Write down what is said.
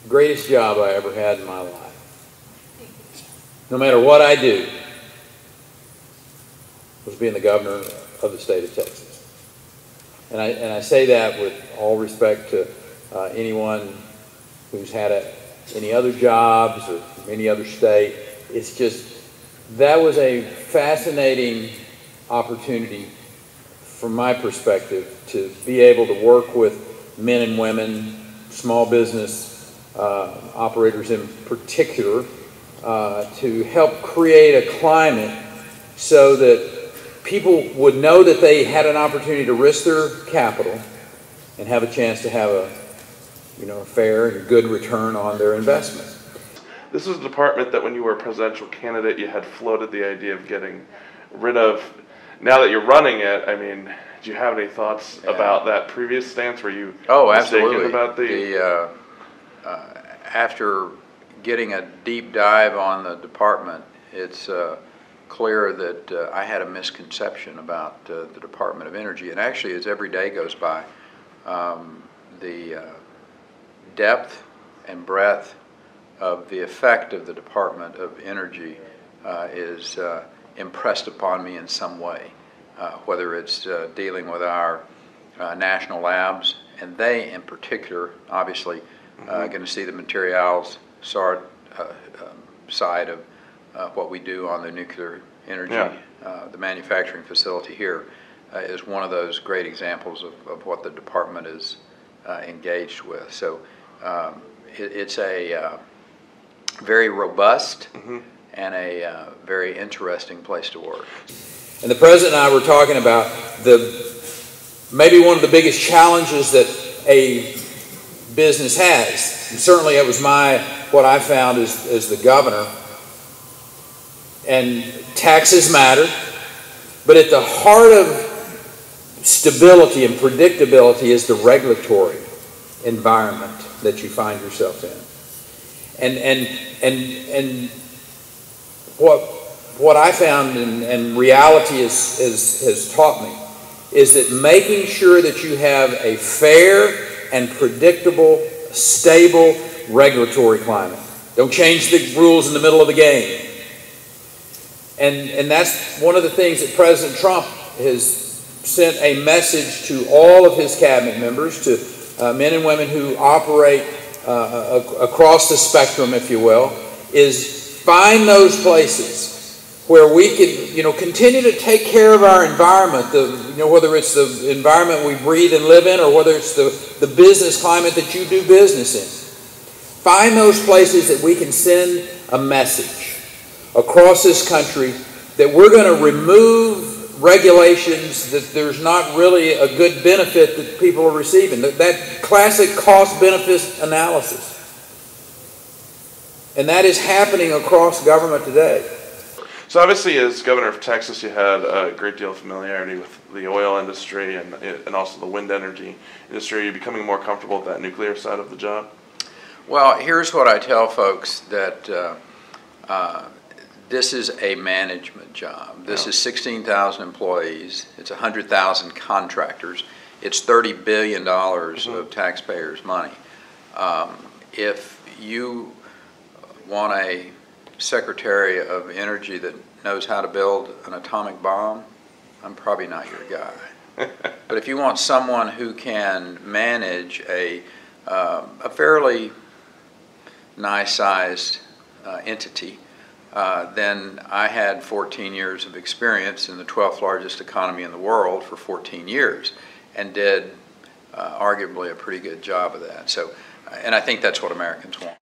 greatest job I ever had in my life, no matter what I do, was being the governor of the state of Texas. And I say that with all respect to anyone who's had any other jobs or from any other state. It's just, that was a fascinating opportunity from my perspective to be able to work with men and women, small business operators in particular, to help create a climate so that people would know that they had an opportunity to risk their capital and have a chance to have a fair and good return on their investment. This was a department that when you were a presidential candidate, you had floated the idea of getting rid of. Now that you're running it, I mean, do you have any thoughts about that previous stance? Were you absolutely about the after getting a deep dive on the department, it's clear that I had a misconception about the Department of Energy. And actually, as every day goes by, the depth and breadth of the effect of the Department of Energy is impressed upon me in some way, whether it's dealing with our national labs, and they in particular, obviously, going to see the materials side of what we do on the nuclear energy, the manufacturing facility here is one of those great examples of what the department is engaged with. So it's a very robust and a very interesting place to work. And the President and I were talking about maybe one of the biggest challenges that a business has. And certainly it was what I found as the governor. And taxes matter, but at the heart of stability and predictability is the regulatory environment that you find yourself in. And what I found and reality has taught me is that making sure that you have a fair and predictable, stable regulatory climate. Don't change the rules in the middle of the game. And that's one of the things that President Trump has sent a message to all of his cabinet members, to men and women who operate across the spectrum, if you will, is find those places where we can, continue to take care of our environment, whether it's the environment we breathe and live in or whether it's the business climate that you do business in. Find those places that we can send a message across this country that we're going to remove regulations that there's not really a good benefit that people are receiving. That classic cost-benefit analysis. And that is happening across government today. So obviously, as governor of Texas, you had a great deal of familiarity with the oil industry and also the wind energy industry. Are you becoming more comfortable with that nuclear side of the job? Well, here's what I tell folks, that this is a management job. This is 16,000 employees. It's 100,000 contractors. It's $30 billion of taxpayers' money. If you want a Secretary of Energy that knows how to build an atomic bomb, I'm probably not your guy. But if you want someone who can manage a fairly nice-sized entity, then I had 14 years of experience in the 12th largest economy in the world for 14 years and did arguably a pretty good job of that. So, and I think that's what Americans want.